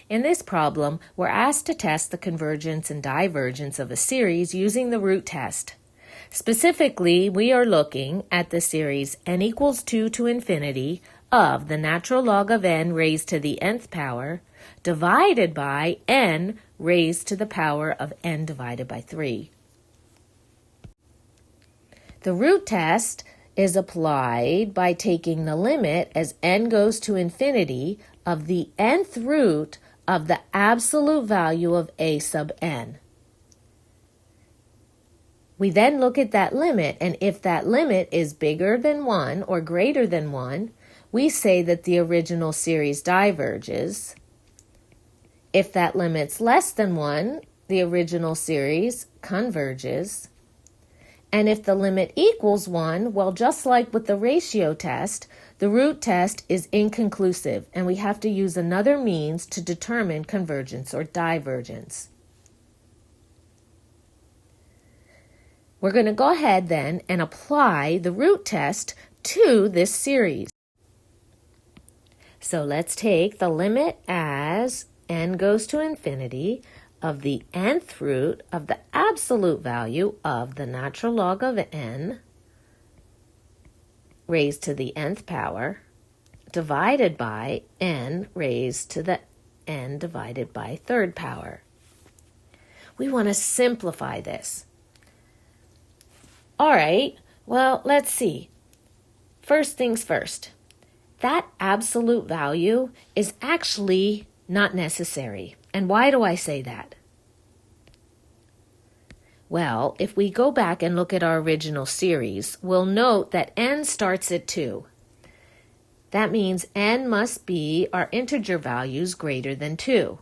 In this problem, we're asked to test the convergence and divergence of a series using the root test. Specifically, we are looking at the series n equals 2 to infinity of the natural log of n raised to the nth power divided by n raised to the power of n divided by 3. The root test is applied by taking the limit as n goes to infinity of the nth root of the absolute value of a sub n. We then look at that limit, and if that limit is bigger than 1 or greater than 1, we say that the original series diverges. If that limit's less than 1, the original series converges. And if the limit equals 1, well, just like with the ratio test, the root test is inconclusive, and we have to use another means to determine convergence or divergence. We're going to go ahead then and apply the root test to this series. So let's take the limit as n goes to infinity of the nth root of the absolute value of the natural log of n raised to the nth power divided by n raised to the n divided by third power. We want to simplify this. All right, well, let's see. First things first, that absolute value is actually not necessary. And why do I say that? Well, if we go back and look at our original series, we'll note that n starts at 2. That means n must be our integer values greater than 2.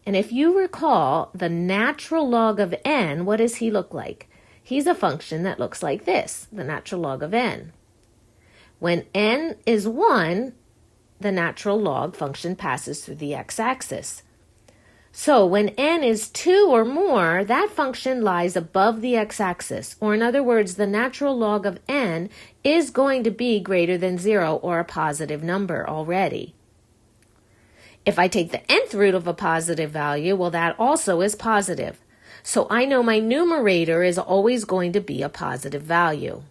And if you recall the natural log of n, what does he look like? He's a function that looks like this, the natural log of n. When n is 1, the natural log function passes through the x-axis. So when n is 2 or more, that function lies above the x-axis, or in other words, the natural log of n is going to be greater than 0 or a positive number already. If I take the nth root of a positive value, well, that also is positive. So I know my numerator is always going to be a positive value.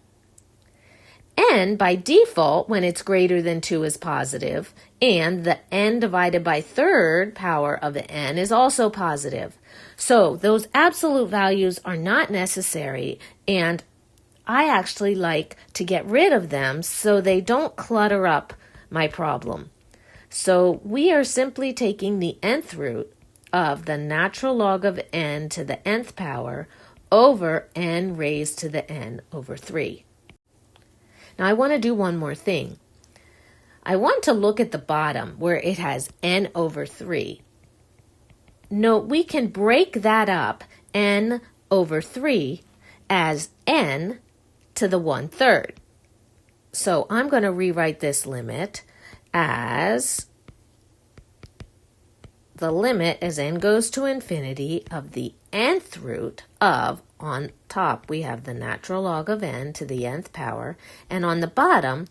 N, by default, when it's greater than 2 is positive, and the n divided by third power of the n is also positive. So those absolute values are not necessary, and I actually like to get rid of them so they don't clutter up my problem. So we are simply taking the nth root of the natural log of n to the nth power over n raised to the n over 3. Now I want to do one more thing. I want to look at the bottom where it has n over 3. Note we can break that up, n over 3, as n to the 1/3. So I'm going to rewrite this limit as the limit as n goes to infinity of the nth root of, on top we have the natural log of n to the nth power, and on the bottom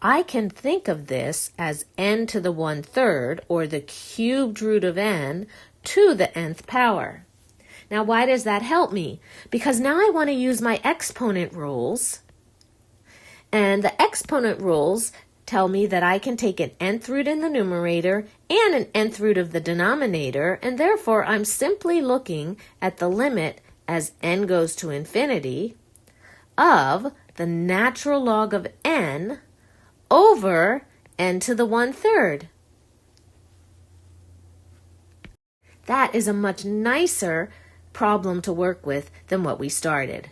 I can think of this as n to the 1/3, or the cubed root of n to the nth power. Now why does that help me? Because now I want to use my exponent rules, and the exponent rules tell me that I can take an nth root in the numerator and an nth root of the denominator, and therefore I'm simply looking at the limit as n goes to infinity of the natural log of n over n to the 1/3. That is a much nicer problem to work with than what we started.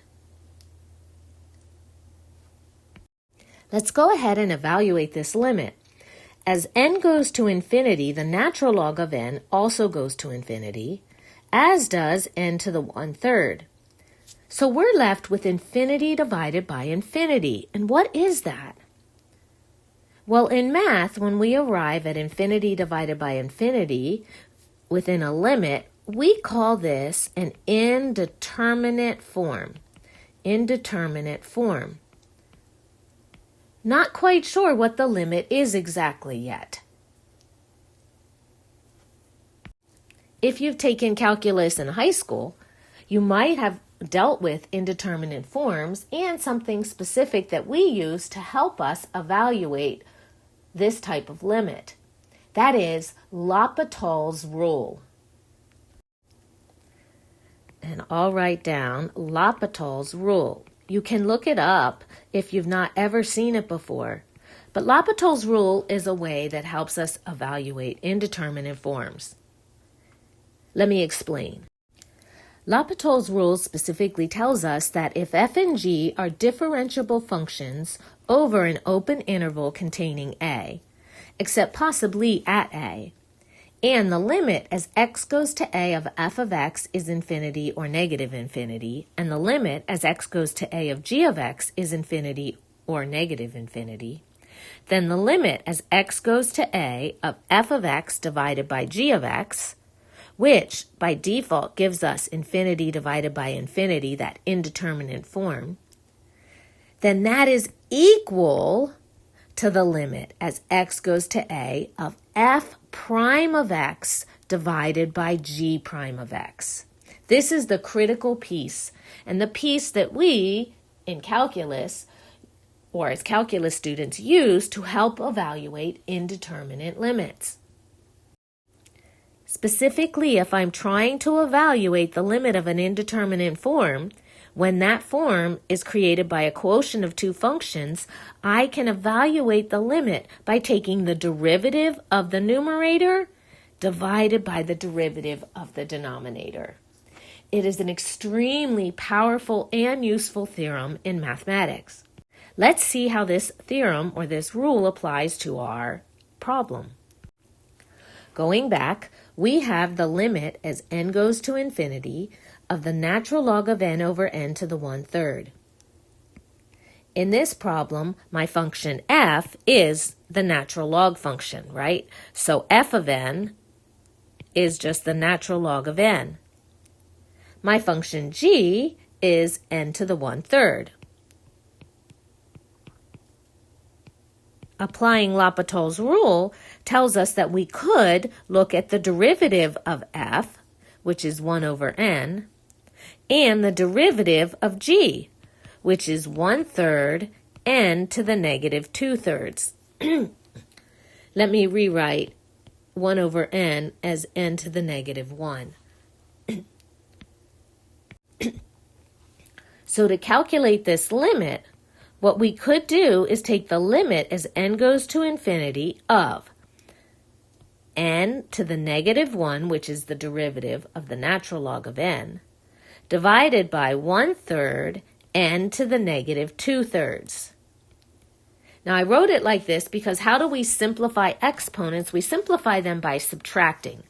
Let's go ahead and evaluate this limit. As n goes to infinity, the natural log of n also goes to infinity, as does n to the 1/3. So we're left with infinity divided by infinity. And what is that? Well, in math, when we arrive at infinity divided by infinity within a limit, we call this an indeterminate form. Indeterminate form. Not quite sure what the limit is exactly yet. if you've taken calculus in high school, you might have dealt with indeterminate forms and something specific that we use to help us evaluate this type of limit. That is Lapitos Rule. And I'll write down Lapitos Rule. You can look it up if you've not ever seen it before. But Lapitos Rule is a way that helps us evaluate indeterminate forms. Let me explain. Lapitos Rule specifically tells us that if f and g are differentiable functions over an open interval containing a, except possibly at a, and the limit as x goes to a of f of x is infinity or negative infinity, and the limit as x goes to a of g of x is infinity or negative infinity, then the limit as x goes to a of f of x divided by g of x, which by default gives us infinity divided by infinity, that indeterminate form, then that is equal to the limit as x goes to a of f prime of x divided by g prime of x. This is the critical piece, and the piece that we in calculus, or as calculus students, use to help evaluate indeterminate limits. Specifically, if I'm trying to evaluate the limit of an indeterminate form, when that form is created by a quotient of two functions, I can evaluate the limit by taking the derivative of the numerator divided by the derivative of the denominator. It is an extremely powerful and useful theorem in mathematics. Let's see how this theorem or this rule applies to our problem. Going back, we have the limit as n goes to infinity of the natural log of n over n to the 1/3. In this problem, my function f is the natural log function, right? So f of n is just the natural log of n. My function g is n to the 1/3. Applying Lapitos Rule tells us that we could look at the derivative of f, which is 1 over n, and the derivative of g, which is 1/3 n to the negative 2/3. Let me rewrite 1 over n as n to the negative 1. So to calculate this limit, what we could do is take the limit as n goes to infinity of n to the negative 1, which is the derivative of the natural log of n, divided by 1/3 n to the negative 2/3. Now I wrote it like this because how do we simplify exponents? We simplify them by subtracting.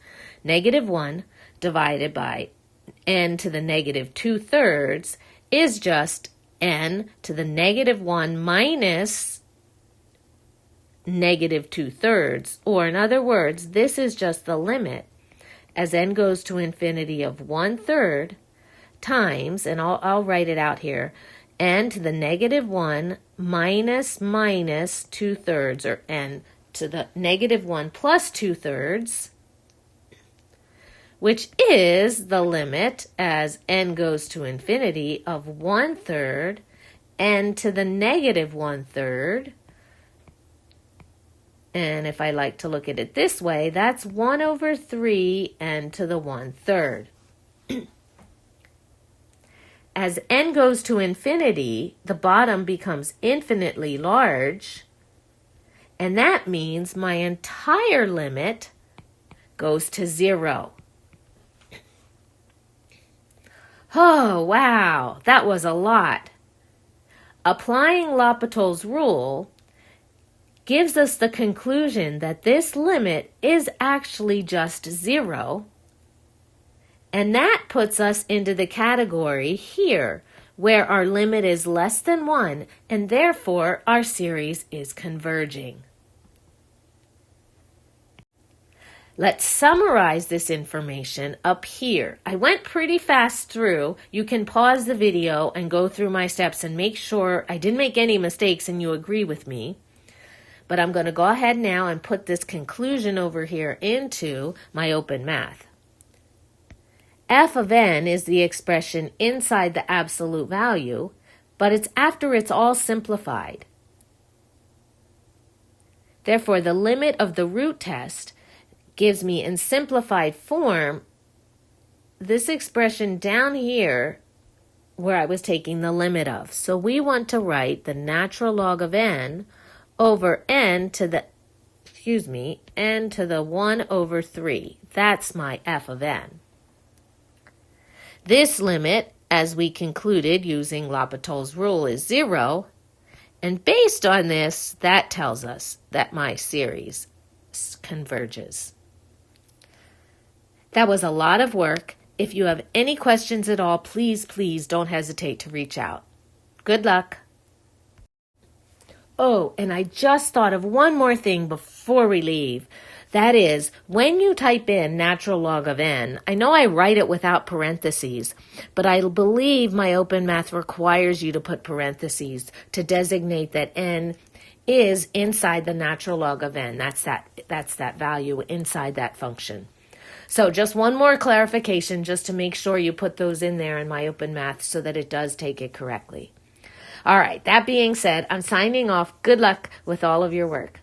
Negative 1 divided by n to the negative 2/3 is just n to the negative 1 minus negative 2/3, or in other words, this is just the limit as n goes to infinity of 1/3 times, and I'll write it out here, n to the negative 1 minus 2/3, or n to the negative 1 plus 2/3, which is the limit as n goes to infinity of 1/3 n to the negative 1/3. And if I like to look at it this way, that's 1 over 3 n to the 1/3. As n goes to infinity, the bottom becomes infinitely large, and that means my entire limit goes to 0. Oh, wow, that was a lot. Applying Lapitos Rule gives us the conclusion that this limit is actually just 0, and that puts us into the category here, where our limit is less than 1, and therefore our series is converging. Let's summarize this information up here. I went pretty fast through. You can pause the video and go through my steps and make sure I didn't make any mistakes and you agree with me. But I'm going to go ahead now and put this conclusion over here into my open math. f of n is the expression inside the absolute value, but it's after it's all simplified. Therefore, the limit of the root test gives me in simplified form this expression down here where I was taking the limit of. So we want to write the natural log of n over n to the, n to the 1 over 3. That's my f of n. This limit, as we concluded using Lapitos Rule, is 0. And based on this, that tells us that my series converges. That was a lot of work. If you have any questions at all, please don't hesitate to reach out. Good luck. Oh, and I just thought of one more thing before we leave. That is, when you type in natural log of n, I know I write it without parentheses, but I believe my Open Math requires you to put parentheses to designate that n is inside the natural log of n. That's that value inside that function. So just one more clarification just to make sure you put those in there in my Open Math so that it does take it correctly. All right, that being said, I'm signing off. Good luck with all of your work.